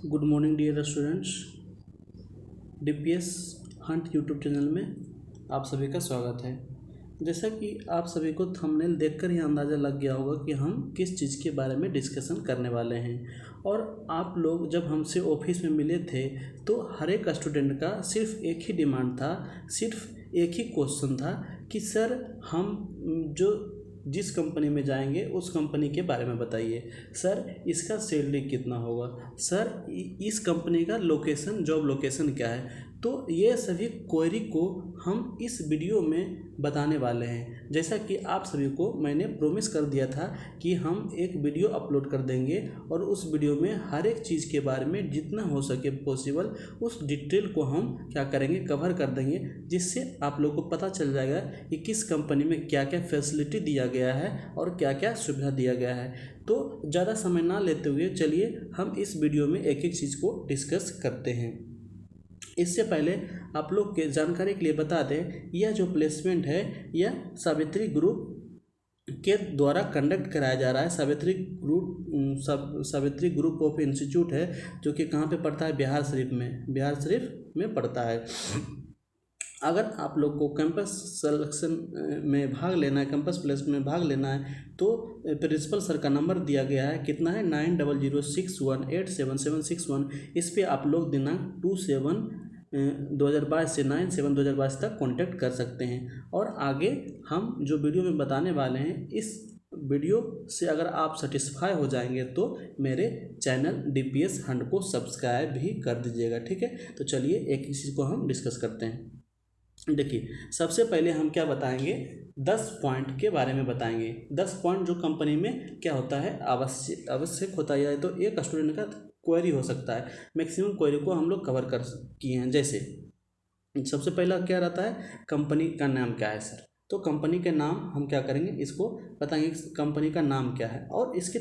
Good morning dear students. DPS hunt YouTube channel में आप सभी का स्वागत है। जैसा कि आप सभी को थंबनेल देखकर ही अंदाज़ा लग गया होगा कि हम किस चीज़ के बारे में डिस्कशन करने वाले हैं। और आप लोग जब हमसे ऑफिस में मिले थे तो हर एक स्टूडेंट का सिर्फ एक ही डिमांड था, सिर्फ एक ही क्वेश्चन था कि सर हम जिस कंपनी में जाएंगे उस कंपनी के बारे में बताइए। सर इसका सैलरी कितना होगा, सर इस कंपनी का लोकेशन, जॉब लोकेशन क्या है। तो ये सभी क्वेरी को हम इस वीडियो में बताने वाले हैं। जैसा कि आप सभी को मैंने प्रॉमिस कर दिया था कि हम एक वीडियो अपलोड कर देंगे और उस वीडियो में हर एक चीज़ के बारे में जितना हो सके पॉसिबल उस डिटेल को हम क्या करेंगे, कवर कर देंगे, जिससे आप लोगों को पता चल जाएगा कि किस कंपनी में क्या क्या फैसिलिटी दिया गया है और क्या क्या सुविधा दिया गया है। तो ज़्यादा समय ना लेते हुए चलिए हम इस वीडियो में एक एक चीज़ को डिस्कस करते हैं। इससे पहले आप लोग के जानकारी के लिए बता दें, यह जो प्लेसमेंट है यह सावित्री ग्रुप के द्वारा कंडक्ट कराया जा रहा है। सावित्री ग्रुप ऑफ इंस्टीट्यूट है जो कि कहाँ पे पड़ता है, बिहार शरीफ में पड़ता है। अगर आप लोग को कैंपस सिलेक्शन में भाग लेना है, कैंपस प्लेसमेंट में भाग लेना है, तो प्रिंसिपल सर का नंबर दिया गया है, कितना है 9006187761। इस पे आप लोग दिनांक 2/7/2022 से 9/7/2022 तक कांटेक्ट कर सकते हैं। और आगे हम जो वीडियो में बताने वाले हैं, इस वीडियो से अगर आप सेटिस्फाई हो जाएंगे तो मेरे चैनल डीपीएस हंट को सब्सक्राइब भी कर दीजिएगा, ठीक है। तो चलिए एक इस चीज़ को हम डिस्कस करते हैं। देखिए, सबसे पहले हम क्या बताएंगे, 10 पॉइंट के बारे में बताएंगे। 10 पॉइंट जो कंपनी में क्या होता है, आवश्यक होता है, तो एक स्टूडेंट का क्वेरी हो सकता है। मैक्सिमम क्वेरी को हम लोग कवर कर किए हैं। जैसे सबसे पहला क्या रहता है, कंपनी का नाम क्या है सर। तो कंपनी के नाम हम क्या करेंगे, इसको बताएंगे कंपनी का नाम क्या है, और इसके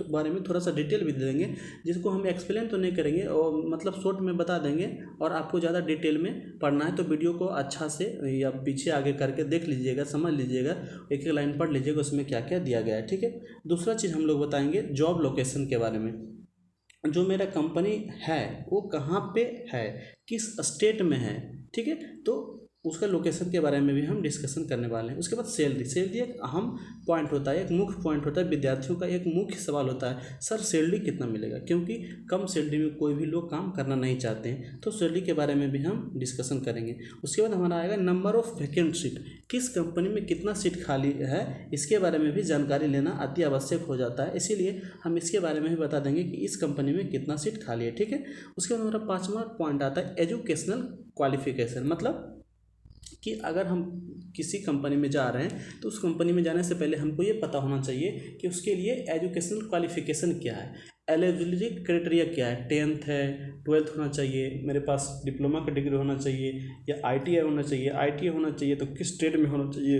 बारे में थोड़ा सा डिटेल भी दे देंगे, जिसको हम एक्सप्लेन तो नहीं करेंगे और मतलब शॉर्ट में बता देंगे। और आपको ज़्यादा डिटेल में पढ़ना है तो वीडियो को अच्छा से या पीछे आगे करके देख लीजिएगा, समझ लीजिएगा, एक एक लाइन पढ़ लीजिएगा उसमें क्या क्या दिया गया है, ठीक है। दूसरा चीज़ हम लोग बताएंगे जॉब लोकेशन के बारे में। जो मेरा कंपनी है वो कहाँ पे है, किस स्टेट में है, ठीक है। तो उसका लोकेशन के बारे में भी हम डिस्कशन करने वाले हैं। उसके बाद सैलरी एक अहम पॉइंट होता है, एक मुख्य पॉइंट होता है। विद्यार्थियों का एक मुख्य सवाल होता है, सर सैलरी कितना मिलेगा, क्योंकि कम सैलरी में कोई भी लोग काम करना नहीं चाहते हैं। तो सैलरी के बारे में भी हम डिस्कशन करेंगे। उसके बाद हमारा आएगा नंबर ऑफ वैकेंट सीट, किस कंपनी में कितना सीट खाली है, इसके बारे में भी जानकारी लेना अति आवश्यक हो जाता है। इसीलिए हम इसके बारे में भी बता देंगे कि इस कंपनी में कितना सीट खाली है, ठीक है। उसके बाद हमारा 5वां पॉइंट आता है एजुकेशनल क्वालिफिकेशन। मतलब कि अगर हम किसी कंपनी में जा रहे हैं तो उस कंपनी में जाने से पहले हमको ये पता होना चाहिए कि उसके लिए एजुकेशनल क्वालिफिकेशन क्या है, एलिजिबिलिटी क्राइटेरिया क्या है। 10th है, 12th होना चाहिए, मेरे पास डिप्लोमा का डिग्री होना चाहिए, या ITI होना चाहिए। ITI होना चाहिए तो किस स्टेट में होना चाहिए।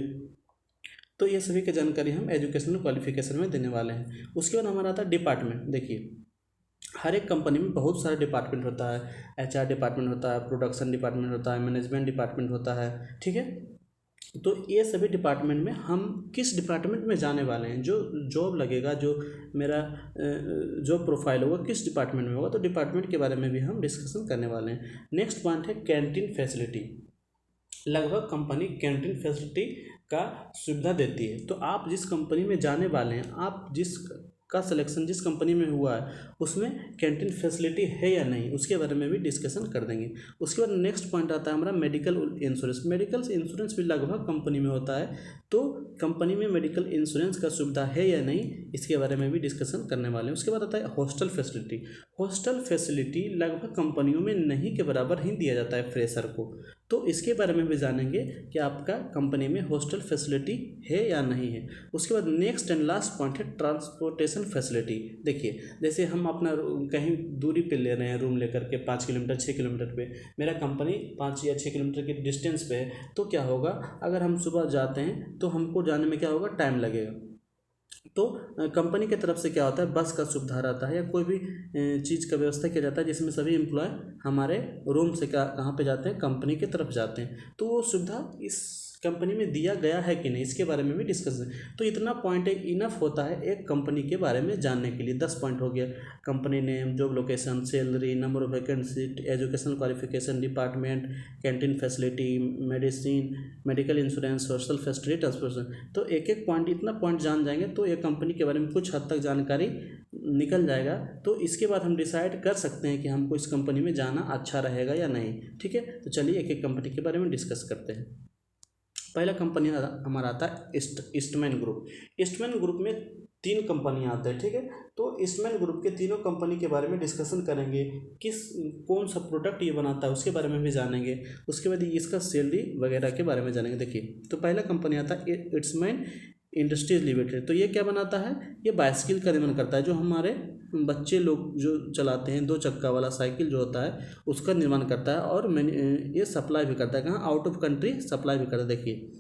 तो ये सभी की जानकारी हम एजुकेशनल क्वालिफिकेशन में देने वाले हैं। उसके बाद हमारा आता है डिपार्टमेंट। देखिए, हर एक कंपनी में बहुत सारे डिपार्टमेंट होता है। HR डिपार्टमेंट होता है, प्रोडक्शन डिपार्टमेंट होता है, मैनेजमेंट डिपार्टमेंट होता है, ठीक है। तो ये सभी डिपार्टमेंट में हम किस डिपार्टमेंट में जाने वाले हैं, जो जॉब लगेगा, जो मेरा जॉब प्रोफाइल होगा किस डिपार्टमेंट में होगा, तो डिपार्टमेंट के बारे में भी हम डिस्कशन करने वाले हैं। नेक्स्ट पॉइंट है कैंटीन फैसिलिटी। लगभग कंपनी कैंटीन फैसिलिटी का सुविधा देती है। तो आप जिस कंपनी में जाने वाले हैं, आप जिस का सिलेक्शन जिस कंपनी में हुआ है उसमें कैंटीन फैसिलिटी है या नहीं, उसके बारे में भी डिस्कशन कर देंगे। उसके बाद नेक्स्ट पॉइंट आता है हमारा मेडिकल इंश्योरेंस। मेडिकल इंश्योरेंस भी लगभग कंपनी में होता है, तो कंपनी में मेडिकल इंश्योरेंस का सुविधा है या नहीं, इसके बारे में भी डिस्कशन करने वाले हैं। उसके बाद आता है हॉस्टल फैसिलिटी। हॉस्टल फैसिलिटी लगभग कंपनियों में नहीं के बराबर ही दिया जाता है फ्रेशर को, तो इसके बारे में भी जानेंगे कि आपका कंपनी में हॉस्टल फैसिलिटी है या नहीं है। उसके बाद नेक्स्ट एंड लास्ट पॉइंट है ट्रांसपोर्टेशन फैसिलिटी। देखिए, जैसे हम अपना कहीं दूरी पे ले रहे हैं रूम लेकर के, 5 किलोमीटर 6 किलोमीटर पे, मेरा कंपनी 5 या 6 किलोमीटर के डिस्टेंस पे है, तो क्या होगा, अगर हम सुबह जाते हैं तो हमको जाने में क्या होगा, टाइम लगेगा। तो कंपनी की तरफ से क्या होता है, बस का सुविधा रहता है या कोई भी चीज़ का व्यवस्था किया जाता है जिसमें सभी एम्प्लॉय हमारे रूम से कहाँ पे जाते हैं, कंपनी की तरफ जाते हैं। तो वो सुविधा इस कंपनी में दिया गया है कि नहीं, इसके बारे में भी डिस्कस है। तो इतना पॉइंट एक इनफ होता है एक कंपनी के बारे में जानने के लिए। 10 पॉइंट हो गया, company name, job location, salary, number of vacancy, educational qualification, department, canteen facility, medicine, medical insurance, social facility, transportation. तो एक एक पॉइंट, इतना पॉइंट जान जाएंगे तो एक कंपनी के बारे में कुछ हद तक जानकारी निकल जाएगा। तो इसके बाद हम डिसाइड कर सकते हैं कि हमको इस कंपनी में जाना अच्छा रहेगा या नहीं। ठीक है, तो चलिए एक एक कंपनी के बारे में डिस्कस करते हैं। पहला कंपनी हमारा आता है ईस्टमैन ग्रुप। ईस्टमैन ग्रुप में 3 कंपनियां आते हैं। ठीक है, तो ईस्टमैन ग्रुप के तीनों कंपनी के बारे में डिस्कशन करेंगे, कौन सा प्रोडक्ट ये बनाता है उसके बारे में भी जानेंगे, उसके बाद इसका सैलरी वगैरह के बारे में जानेंगे। देखिए, तो पहला कंपनी आता है ईस्टमैन इंडस्ट्रीज लिमिटेड। तो ये क्या बनाता है, ये बाइसिकल का निर्माण करता है, जो हमारे बच्चे लोग जो चलाते हैं 2 चक्का वाला साइकिल जो होता है उसका निर्माण करता है। और ये सप्लाई भी करता है, कहाँ, आउट ऑफ कंट्री सप्लाई भी करता है। देखिए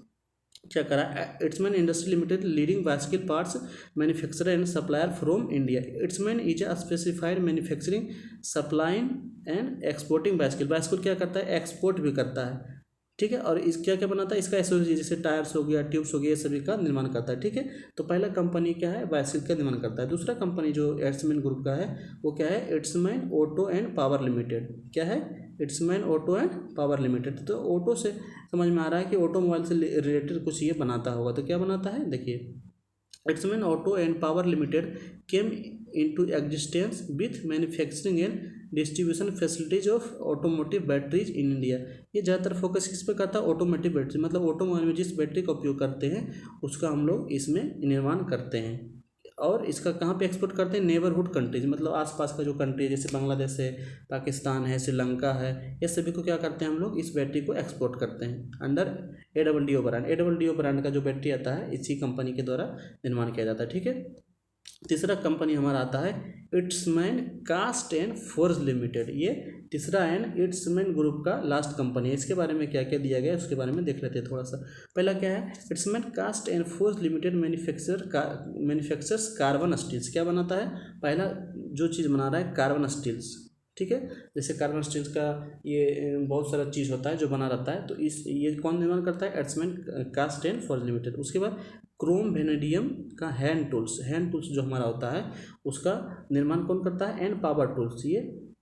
क्या करा, Eastman industry limited leading bicycle parts manufacturer and supplier from India. Eastman is a specified manufacturing supplying and exporting bicycle. Bicycle क्या करता है, एक्सपोर्ट भी करता है। ठीक है, और इस क्या क्या बनाता है, इसका एसोसिएशन जैसे टायर्स हो गया, ट्यूब्स हो गया, ये सभी का निर्माण करता है। ठीक है, तो पहला कंपनी क्या है, बाइसिकल का निर्माण करता है। दूसरा कंपनी जो ईस्टमैन ग्रुप का है वो क्या है, Eastman auto and power limited. क्या है, Eastman auto and power limited. तो ऑटो से समझ में आ रहा है कि ऑटोमोबाइल से रिलेटेड कुछ ये बनाता होगा। तो क्या बनाता है, देखिए, Eastman auto and power limited came into existence with manufacturing and distribution facilities of automotive batteries in India। ये ज़्यादातर फोकस किस पे करता है, ऑटोमोटिव बैटरी, मतलब ऑटोमोबाइल में जिस बैटरी का उपयोग करते हैं उसका हम लोग इसमें निर्माण करते हैं। और इसका कहाँ पे एक्सपोर्ट करते हैं, नेबरहुड कंट्रीज, मतलब आसपास का जो कंट्री है जैसे बांग्लादेश है, पाकिस्तान है, श्रीलंका है, ये सभी को क्या करते हैं हम लोग, इस बैटरी को एक्सपोर्ट करते हैं under ADDO brand. ADDO brand का जो बैटरी आता है इसी कंपनी के द्वारा निर्माण किया जाता है। ठीक है, तीसरा कंपनी हमारा आता है Eastman cast and forge limited. ये तीसरा एंड ईस्टमैन ग्रुप का लास्ट कंपनी है। इसके बारे में क्या क्या दिया गया है उसके बारे में देख लेते हैं थोड़ा सा। पहला क्या है, Eastman cast and forge limited manufactures carbon steels. क्या बनाता है, पहला जो चीज़ बना रहा है कार्बन स्टील्स। ठीक है, जैसे कार्बन स्टील्स का ये बहुत सारा चीज़ होता है जो बना रहता है, तो ये कौन निर्माण करता है, Eastman cast and forge limited. उसके बाद क्रोम वेनेडियम का हैंड टूल्स जो हमारा होता है उसका निर्माण कौन करता है, एंड पावर टूल्स, ये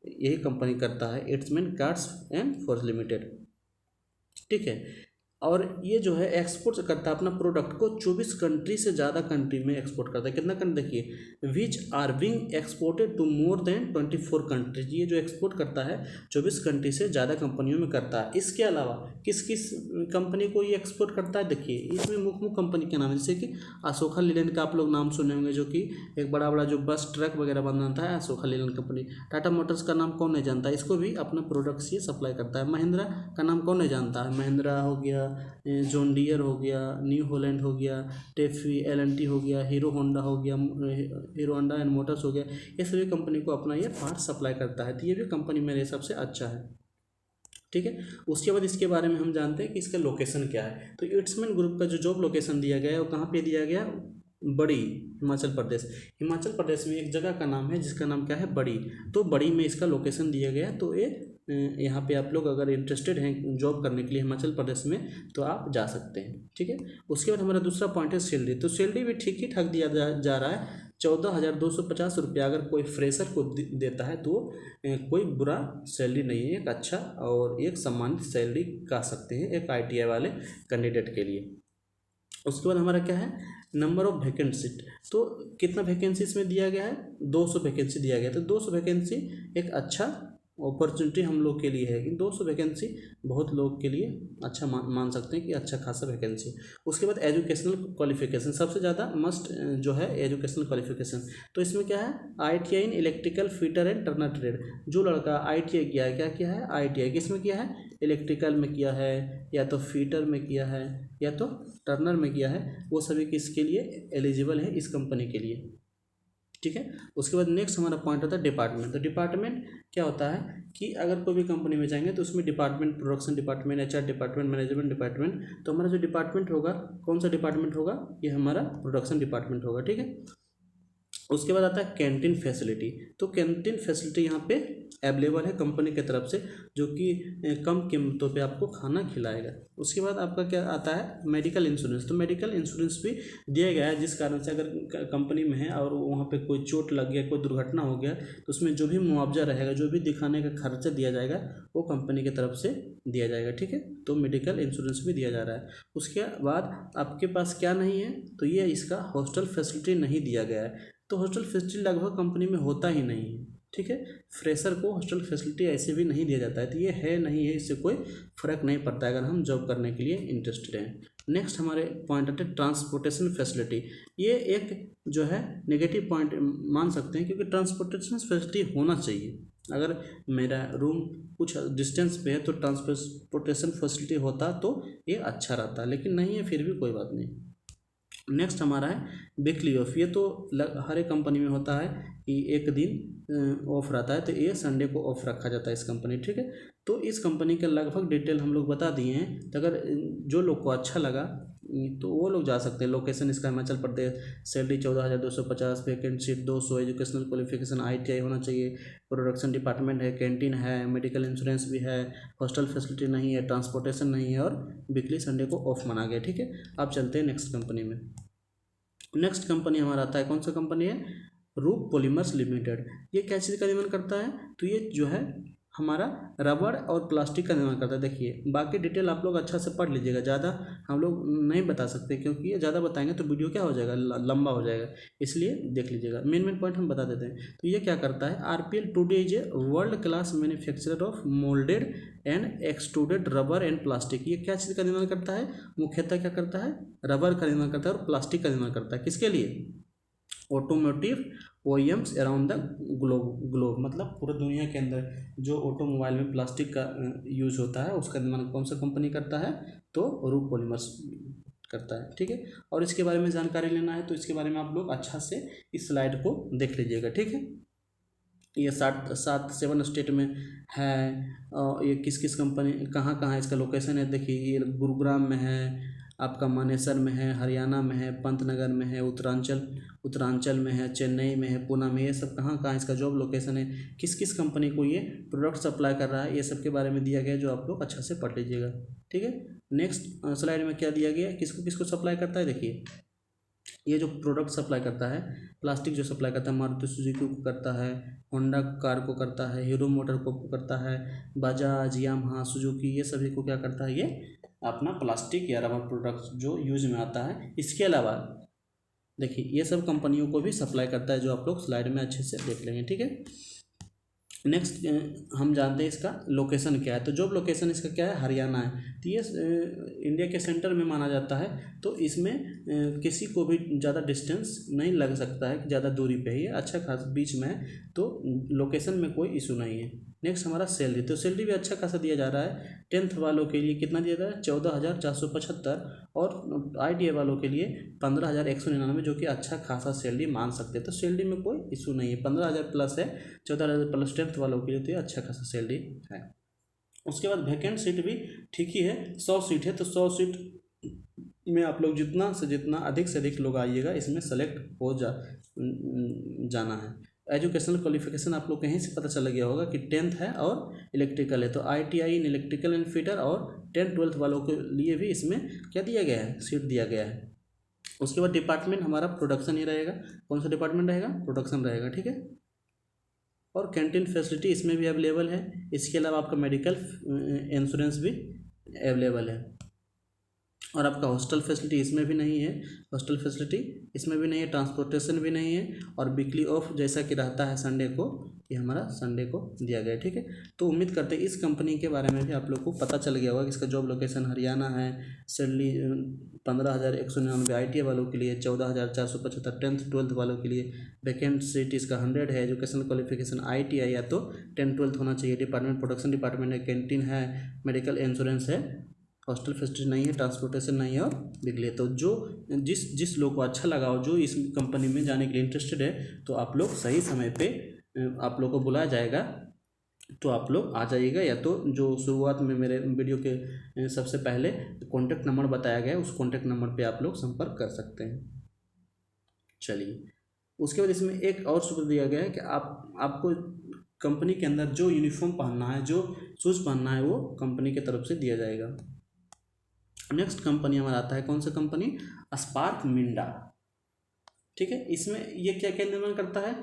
यही कंपनी करता है, Eastman cast and forge limited. ठीक है, और ये जो है एक्सपोर्ट करता है अपना प्रोडक्ट को 24 कंट्री से ज़्यादा कंट्री में एक्सपोर्ट करता है। कितना कंट्री, देखिए, which are being exported to more than 24 countries. ये जो एक्सपोर्ट करता है 24 कंट्री से ज़्यादा कंपनियों में करता है। इसके अलावा किस किस कंपनी को ये एक्सपोर्ट करता है, देखिए इसमें मुख्य कंपनी के नाम है, जैसे कि अशोका लीलैंड का आप लोग नाम सुने होंगे, जो कि एक बड़ा बड़ा जो बस ट्रक वगैरह बनाता है, अशोका लीलैंड कंपनी। टाटा मोटर्स का नाम कौन नहीं जानता, इसको भी अपना प्रोडक्ट्स ये सप्लाई करता है। महिंद्रा का नाम कौन नहीं जानता है, महिंद्रा हो गया, जॉन डियर हो गया, न्यू हॉलैंड हो गया, टेफी L&T हो गया, हीरो होंडा हो गया, हीरो होंडा एंड मोटर्स हो गया, ये सभी कंपनी को अपना ये पार्ट सप्लाई करता है। तो ये भी कंपनी मेरे हिसाब से अच्छा है। ठीक है, उसके बाद इसके बारे में हम जानते हैं कि इसका लोकेशन क्या है। तो ईस्टमैन ग्रुप का जो जॉब लोकेशन दिया गया है वो कहाँ पे दिया गया, बड़ी, हिमाचल प्रदेश। हिमाचल प्रदेश में एक जगह का नाम है जिसका नाम क्या है, बड़ी। तो बड़ी में इसका लोकेशन दिया गया है। तो ये यहाँ पे आप लोग अगर इंटरेस्टेड हैं जॉब करने के लिए हिमाचल प्रदेश में तो आप जा सकते हैं। ठीक है, उसके बाद हमारा दूसरा पॉइंट है सैलरी। तो सैलरी भी ठीक ही ठाक दिया जा रहा है, 14,250 रुपया अगर कोई फ्रेशर को देता है तो कोई बुरा सैलरी नहीं है, एक अच्छा और एक सम्मानित सैलरी कह सकते हैं एक ITI वाले कैंडिडेट के लिए। उसके बाद हमारा क्या है, नंबर ऑफ वैकेंसी। तो कितना वैकेंसी इसमें दिया गया है, 200 वैकेंसी दिया गया। तो 200 वैकेंसी एक अच्छा अपॉर्चुनिटी हम लोग के लिए है कि 200 वैकेंसी बहुत लोग के लिए अच्छा मान सकते हैं कि अच्छा खासा वैकेंसी। उसके बाद एजुकेशनल क्वालिफिकेशन, सबसे ज़्यादा मस्ट जो है एजुकेशनल क्वालिफिकेशन। तो इसमें क्या है, ITI in electrical fitter and Turner trade. जो लड़का ITI किया है, क्या किया है, ITI किस में किया है, इलेक्ट्रिकल में किया है, या तो फिटर में किया है, या तो टर्नर में किया है, वो सभी किसके लिए एलिजिबल है, इस कंपनी के लिए। ठीक है, उसके बाद नेक्स्ट हमारा पॉइंट होता है डिपार्टमेंट। तो डिपार्टमेंट क्या होता है कि अगर कोई भी कंपनी में जाएंगे तो उसमें department, production department, HR department, management department. तो हमारा जो डिपार्टमेंट होगा, कौन सा डिपार्टमेंट होगा, ये हमारा प्रोडक्शन डिपार्टमेंट होगा। ठीक है, उसके बाद आता है कैंटीन फैसिलिटी। तो कैंटीन फैसिलिटी यहाँ पे अवेलेबल है कंपनी की तरफ से, जो कि कम कीमतों पे आपको खाना खिलाएगा। उसके बाद आपका क्या आता है, मेडिकल इंश्योरेंस। तो मेडिकल इंश्योरेंस भी दिया गया है, जिस कारण से अगर कंपनी में है और वहाँ पे कोई चोट लग गया, कोई दुर्घटना हो गया, तो उसमें जो भी मुआवजा रहेगा, जो भी दिखाने का खर्चा दिया जाएगा, वो कंपनी की तरफ से दिया जाएगा। ठीक है, तो मेडिकल इंश्योरेंस भी दिया जा रहा है। उसके बाद आपके पास क्या नहीं है, तो ये इसका हॉस्टल फैसिलिटी नहीं दिया गया है। तो हॉस्टल फैसिलिटी लगभग कंपनी में होता ही नहीं है। ठीक है, फ्रेशर को हॉस्टल फैसिलिटी ऐसे भी नहीं दिया जाता है, तो ये है नहीं है, इससे कोई फ़र्क नहीं पड़ता अगर हम जॉब करने के लिए इंटरेस्टेड हैं। नेक्स्ट हमारे पॉइंट आते हैं ट्रांसपोर्टेशन फैसिलिटी। ये एक जो है नेगेटिव पॉइंट मान सकते हैं, क्योंकि ट्रांसपोर्टेशन फैसिलिटी होना चाहिए। अगर मेरा रूम कुछ डिस्टेंस पे है तो ट्रांसपोर्टेशन फैसिलिटी होता तो ये अच्छा रहता, लेकिन नहीं है, फिर भी कोई बात नहीं। नेक्स्ट हमारा है वीकली ऑफ। ये तो हर एक कंपनी में होता है कि एक दिन ऑफ रहता है, तो ये संडे को ऑफ रखा जाता है इस कंपनी। ठीक है, तो इस कंपनी के लगभग डिटेल हम लोग बता दिए हैं। तो अगर जो लोग को अच्छा लगा तो वो लोग जा सकते हैं। लोकेशन इसका Himachal Pradesh, salary 14,250, vacant seat 200, educational qualification ITI होना चाहिए, प्रोडक्शन डिपार्टमेंट है, कैंटीन है, मेडिकल इंश्योरेंस भी है, हॉस्टल फैसिलिटी नहीं है, ट्रांसपोर्टेशन नहीं है, और वीकली संडे को ऑफ माना गया। ठीक है, आप चलते हैं नेक्स्ट कंपनी में। नेक्स्ट कंपनी हमारा आता है, कौन सा कंपनी है, रूप पॉलीमर्स लिमिटेड। ये क्या चीज़ का निर्माण करता है, तो ये जो है हमारा रबड़ और प्लास्टिक का निर्माण करता है। देखिए बाकी डिटेल आप लोग अच्छा से पढ़ लीजिएगा, ज़्यादा हम लोग नहीं बता सकते, क्योंकि ये ज़्यादा बताएंगे तो वीडियो क्या हो जाएगा, लंबा हो जाएगा, इसलिए देख लीजिएगा। मेन पॉइंट हम बता देते हैं। तो ये क्या करता है, RPL today is a world class manufacturer of moulded and extruded rubber and plastic. ये क्या चीज़ का निर्माण करता है, मुख्यतः क्या करता है, रबर का निर्माण करता है और प्लास्टिक का निर्माण करता है। किसके लिए, automotive OEMs around the globe, मतलब पूरे दुनिया के अंदर जो ऑटोमोबाइल में प्लास्टिक का यूज़ होता है, उसका निर्माण कौन सा कंपनी करता है, तो रूप पॉलीमर्स करता है। ठीक है, और इसके बारे में जानकारी लेना है तो इसके बारे में आप लोग अच्छा से इस स्लाइड को देख लीजिएगा। ठीक है, ये 7 स्टेट में है, ये किस किस कंपनी कहाँ कहाँ इसका लोकेशन है। देखिए ये गुरुग्राम में है, आपका मानेसर में है, हरियाणा में है, पंतनगर में है, उत्तरांचल में है, चेन्नई में है, पुणे में। ये सब कहाँ कहाँ इसका जॉब लोकेशन है, किस किस कंपनी को ये प्रोडक्ट सप्लाई कर रहा है, ये सब के बारे में दिया गया है, जो आप लोग अच्छा से पढ़ लीजिएगा। ठीक है, नेक्स्ट स्लाइड में क्या दिया गया है, किसको किसको सप्लाई करता है। देखिए ये जो प्रोडक्ट सप्लाई करता है, प्लास्टिक जो सप्लाई करता है, मारुति सुजुकी को करता है, होंडा कार को करता है, हीरो मोटर को करता है, बजाज, यामाहा, सुजुकी, ये सभी को क्या करता है, ये अपना प्लास्टिक या रबर प्रोडक्ट जो यूज में आता है। इसके अलावा देखिए ये सब कंपनियों को भी सप्लाई करता है, जो आप लोग स्लाइड में अच्छे से देख लेंगे। ठीक है, नेक्स्ट हम जानते हैं इसका लोकेशन क्या है। तो जॉब लोकेशन इसका क्या है, हरियाणा है। तो ये इंडिया के सेंटर में माना जाता है, तो इसमें किसी को भी ज़्यादा डिस्टेंस नहीं लग सकता है कि ज़्यादा दूरी पे है, ये अच्छा खास बीच में है, तो लोकेशन में कोई इशू नहीं है। नेक्स्ट हमारा सैलरी। तो सैलरी भी अच्छा खासा दिया जा रहा है। 10th वालों के लिए कितना दिया जा रहा है, 14,475, और ITI वालों के लिए 15,199, जो कि अच्छा खासा सैलरी मान सकते हैं। तो सैलरी में कोई इशू नहीं है, 15,000 प्लस है, 14,000 प्लस 10th वालों के लिए, तो ये अच्छा खासा सैलरी है। उसके बाद वैकेंट सीट भी ठीक ही है, 100 सीट है, तो 100 सीट में आप लोग जितना से जितना अधिक से अधिक लोग आइएगा, इसमें सेलेक्ट हो जाना है। एजुकेशनल क्वालिफिकेशन आप लोग कहीं से पता चला गया होगा कि 10th है और इलेक्ट्रिकल है, तो ITI in electrical and fitter, और 10th-12th वालों के लिए भी इसमें क्या दिया गया है, सीट दिया गया है। उसके बाद डिपार्टमेंट हमारा प्रोडक्शन ही रहेगा। कौन सा डिपार्टमेंट रहेगा, प्रोडक्शन रहेगा। ठीक है, और कैंटीन फैसिलिटी इसमें भी अवेलेबल है। इसके अलावा आपका मेडिकल इंश्योरेंस भी अवेलेबल है, और आपका हॉस्टल फैसिलिटी इसमें भी नहीं है, हॉस्टल फैसिलिटी इसमें भी नहीं है, ट्रांसपोर्टेशन भी नहीं है, और वीकली ऑफ जैसा कि रहता है संडे को, ये हमारा संडे को दिया गया है। ठीक है, तो उम्मीद करते हैं इस कंपनी के बारे में भी आप लोग को पता चल गया होगा कि इसका जॉब लोकेशन हरियाणा है, सैलरी 15,199 ITI वालों के लिए, 14,475 10th-12th वालों के लिए, वैकेंट सीट इसका 100 है, एजुकेशनल क्वालिफिकेशन ITI या तो 10th-12th होना चाहिए, डिपार्टमेंट प्रोडक्शन डिपार्टमेंट है, कैंटीन है, मेडिकल इंश्योरेंस है, हॉस्टल फैसिलिटी नहीं है, ट्रांसपोर्टेशन नहीं है, और बिजली। तो जो जिस लोग को अच्छा लगा हो, जो इस कंपनी में जाने के लिए इंटरेस्टेड है, तो आप लोग सही समय पे आप लोग को बुलाया जाएगा, तो आप लोग आ जाइएगा। या तो जो शुरुआत में मेरे वीडियो के सबसे पहले कॉन्टैक्ट नंबर बताया गया है, उस कॉन्टैक्ट नंबर पे आप लोग संपर्क कर सकते हैं। चलिए, उसके बाद इसमें एक और सुविधा दिया गया है कि आपको कंपनी के अंदर जो यूनिफॉर्म पहनना है, जो शूज़ पहनना है, वो कंपनी की तरफ से दिया जाएगा। नेक्स्ट कंपनी हमारा आता है, कौन सा कंपनी? स्पार्क मिंडा। ठीक है, इसमें ये क्या क्या निर्माण करता है?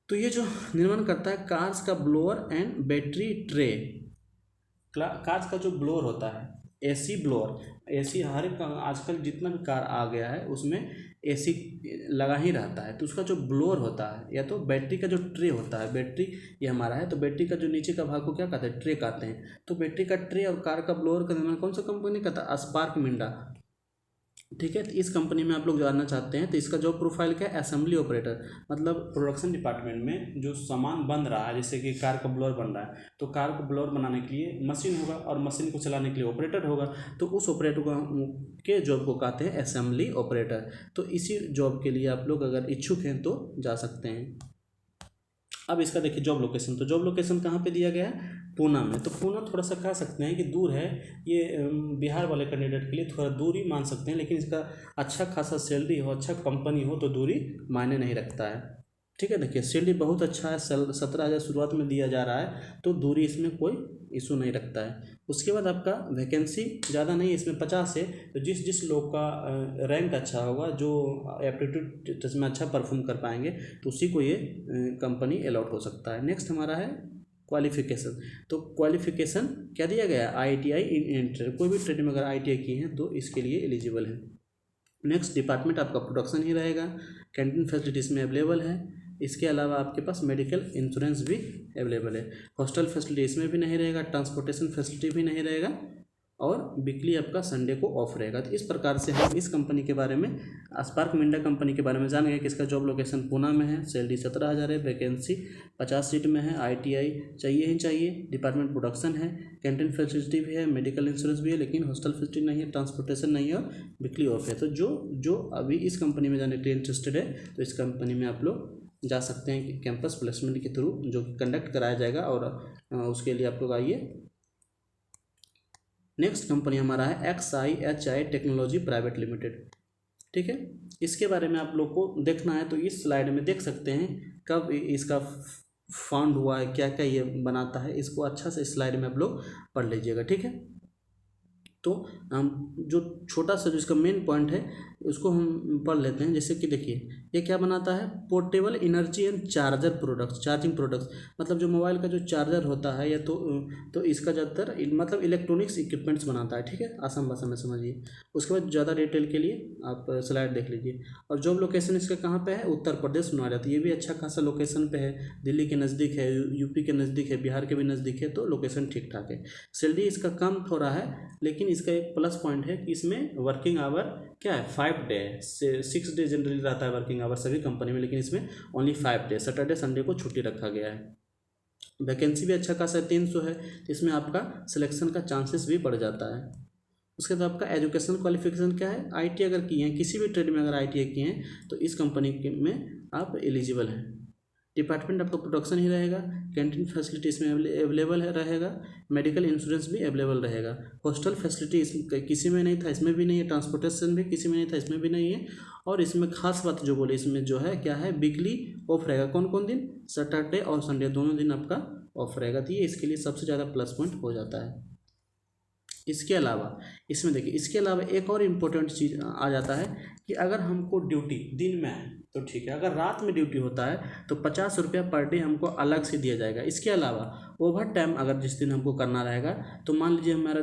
तो ये जो निर्माण करता है कार्स का blower and battery tray. Cars का जो ब्लोअर होता है, एसी ब्लोअर, एसी हर एक आजकल जितना भी कार आ गया है उसमें एसी लगा ही रहता है, तो उसका जो ब्लोअर होता है, या तो बैटरी का जो ट्रे होता है, बैटरी ये हमारा है तो बैटरी का जो नीचे का भाग को क्या कहते हैं? ट्रे कहते हैं। तो बैटरी का ट्रे और कार का ब्लोअर का निर्माण कौन सा कंपनी करता है? स्पार्क मिंडा। ठीक है, तो इस कंपनी में आप लोग जानना चाहते हैं तो इसका जॉब प्रोफाइल क्या है? असेंबली ऑपरेटर, मतलब प्रोडक्शन डिपार्टमेंट में जो सामान बन रहा है, जैसे कि कार का ब्लोअर बन रहा है तो कार को ब्लोअर बनाने के लिए मशीन होगा और मशीन को चलाने के लिए ऑपरेटर होगा, तो उस ऑपरेटर को के जॉब को कहते हैं असेंबली ऑपरेटर। तो इसी जॉब के लिए आप लोग अगर इच्छुक हैं तो जा सकते हैं। अब इसका देखिए जॉब लोकेशन, तो जॉब लोकेशन कहाँ पे दिया गया है? पूना में। तो पूना थोड़ा सा कह सकते हैं कि दूर है, ये बिहार वाले कैंडिडेट के लिए थोड़ा दूरी मान सकते हैं, लेकिन इसका अच्छा खासा सैलरी हो, अच्छा कंपनी हो तो दूरी मायने नहीं रखता है। ठीक है, देखिए सैलरी बहुत अच्छा है, 17,000 शुरुआत में दिया जा रहा है, तो दूरी इसमें कोई इशू नहीं रखता है। उसके बाद आपका वैकेंसी ज़्यादा नहीं है, इसमें 50 है, तो जिस जिस लोग का रैंक अच्छा होगा, जो एप्टीट्यूड टेस्ट में अच्छा परफॉर्म कर पाएंगे, तो उसी को ये कंपनी अलॉट हो सकता है। नेक्स्ट हमारा है क्वालिफिकेशन। तो क्वालिफिकेशन क्या दिया गया? ITI इन ट्रेड, कोई भी ट्रेड में अगर ITI की है तो इसके लिए एलिजिबल है। नेक्स्ट डिपार्टमेंट आपका प्रोडक्शन ही रहेगा। कैंटीन फैसिलिटी इसमें अवेलेबल है। इसके अलावा आपके पास मेडिकल इंश्योरेंस भी अवेलेबल है। हॉस्टल फैसिलिटी इसमें भी नहीं रहेगा, ट्रांसपोर्टेशन फैसिलिटी भी नहीं रहेगा, और वीकली आपका संडे को ऑफ रहेगा। तो इस प्रकार से हम इस कंपनी के बारे में, स्पार्क मिंडा कंपनी के बारे में जान गए कि इसका जॉब लोकेशन पूना में है, सैलरी 17,000 है, वैकेंसी 50 सीट में है, ITI चाहिए ही चाहिए, डिपार्टमेंट प्रोडक्शन है, कैंटीन फैसिलिटी भी है, मेडिकल इंश्योरेंस भी है, लेकिन हॉस्टल फैसिलिटी नहीं है, ट्रांसपोर्टेशन नहीं है और वीकली ऑफ है। तो जो अभी इस कंपनी में जाने के लिए इंटरेस्टेड है तो इस कंपनी में आप लोग जा सकते हैं कि कैंपस प्लेसमेंट के थ्रू जो कंडक्ट कराया जाएगा, और उसके लिए आप लोग आइए। नेक्स्ट कंपनी हमारा है XIHI टेक्नोलॉजी प्राइवेट लिमिटेड। ठीक है, इसके बारे में आप लोग को देखना है तो इस स्लाइड में देख सकते हैं कब इसका फाउंड हुआ है, क्या क्या ये बनाता है, इसको अच्छा से स्लाइड में आप लोग पढ़ लीजिएगा। ठीक है, तो हम जो छोटा सा जो इसका मेन पॉइंट है उसको हम पढ़ लेते हैं। जैसे कि देखिए ये क्या बनाता है? Portable energy and charger products, charging products, मतलब जो मोबाइल का जो चार्जर होता है या तो इसका ज़्यादातर मतलब इलेक्ट्रॉनिक्स इक्विपमेंट्स बनाता है। ठीक है, आसान भाषा में समझिए। उसके बाद ज़्यादा डिटेल के लिए आप स्लाइड देख लीजिए। और जॉब लोकेशन इसका कहाँ पे है? उत्तर प्रदेश नोएडा। तो ये भी अच्छा खासा लोकेशन पे है, दिल्ली के नज़दीक है, UP के नज़दीक है, बिहार के भी नज़दीक है, तो लोकेशन ठीक ठाक है। सैलरी इसका कम थोड़ा है, लेकिन इसका एक प्लस पॉइंट है कि इसमें वर्किंग आवर क्या है? 5 डे से 6 डे जनरली रहता है वर्किंग आवर सभी कंपनी में, लेकिन इसमें ओनली 5 डे, सैटरडे संडे को छुट्टी रखा गया है। वैकेंसी भी अच्छा खासा 300 है, तो इसमें आपका सिलेक्शन का चांसेस भी बढ़ जाता है। उसके बाद आपका एजुकेशन क्वालिफिकेशन क्या है? ITI अगर किए हैं, किसी भी ट्रेड में अगर ITI किए हैं तो इस कंपनी में आप एलिजिबल हैं। डिपार्टमेंट आपका प्रोडक्शन ही रहेगा, कैंटीन फैसिलिटी इसमें अवेलेबल रहेगा, मेडिकल इंश्योरेंस भी अवेलेबल रहेगा, हॉस्टल फैसिलिटी किसी में नहीं था, इसमें भी नहीं है, ट्रांसपोर्टेशन भी किसी में नहीं था, इसमें भी नहीं है। और इसमें खास बात जो बोले इसमें जो है क्या है? वीकली ऑफ रहेगा। कौन कौन दिन? सैटरडे और संडे दोनों दिन आपका ऑफ रहेगा। तो ये इसके लिए सबसे ज़्यादा प्लस पॉइंट हो जाता है। इसके अलावा इसमें देखिए, इसके अलावा एक और इम्पोर्टेंट चीज़ आ जाता है कि अगर हमको ड्यूटी दिन में है तो ठीक है, अगर रात में ड्यूटी होता है तो 50 रुपया पर डे हमको अलग से दिया जाएगा। इसके अलावा ओवर टाइम अगर जिस दिन हमको करना रहेगा, तो मान लीजिए हमारा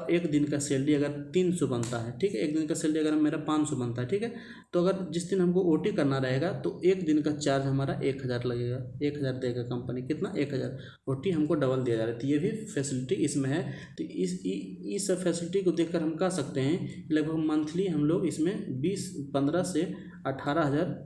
एक दिन का सैलरी अगर 300 बनता है, ठीक है, एक दिन का सैलरी अगर मेरा 500 बनता है, ठीक है, तो अगर जिस दिन हमको OT करना रहेगा तो एक दिन का चार्ज हमारा 1000 लगेगा, 1000 देगा कंपनी। कितना? 1000। OT हमको डबल दिया जा रहा है, तो ये भी फैसिलिटी इसमें है। तो इस फैसिलिटी को देखकर हम कह सकते हैं लगभग मंथली हम लोग इसमें 15 से 18,000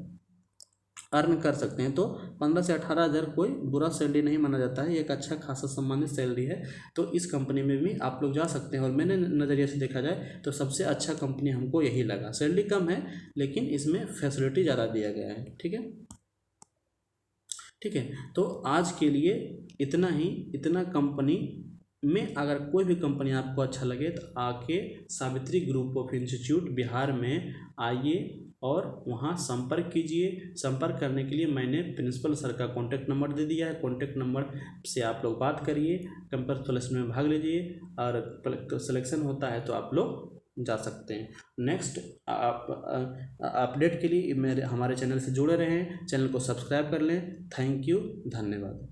अर्न कर सकते हैं। तो 15 से 18,000 कोई बुरा सैलरी नहीं माना जाता है, एक अच्छा खासा सम्मानित सैलरी है। तो इस कंपनी में भी आप लोग जा सकते हैं, और मैंने नज़रिए से देखा जाए तो सबसे अच्छा कंपनी हमको यही लगा। सैलरी कम है लेकिन इसमें फैसिलिटी ज़्यादा दिया गया है। ठीक है, ठीक है, तो आज के लिए इतना ही। इतना कंपनी में अगर कोई भी कंपनी आपको अच्छा लगे तो आके Savitri group of institute Bihar में आइए, और वहाँ संपर्क कीजिए। संपर्क करने के लिए मैंने प्रिंसिपल सर का कॉन्टैक्ट नंबर दे दिया है। कॉन्टैक्ट नंबर से आप लोग बात करिए, कैंपस सिलेक्शन में भाग लीजिए, और सिलेक्शन होता है तो आप लोग जा सकते हैं। नेक्स्ट आप अपडेट के लिए हमारे चैनल से जुड़े रहें, चैनल को सब्सक्राइब कर लें। थैंक यू, धन्यवाद।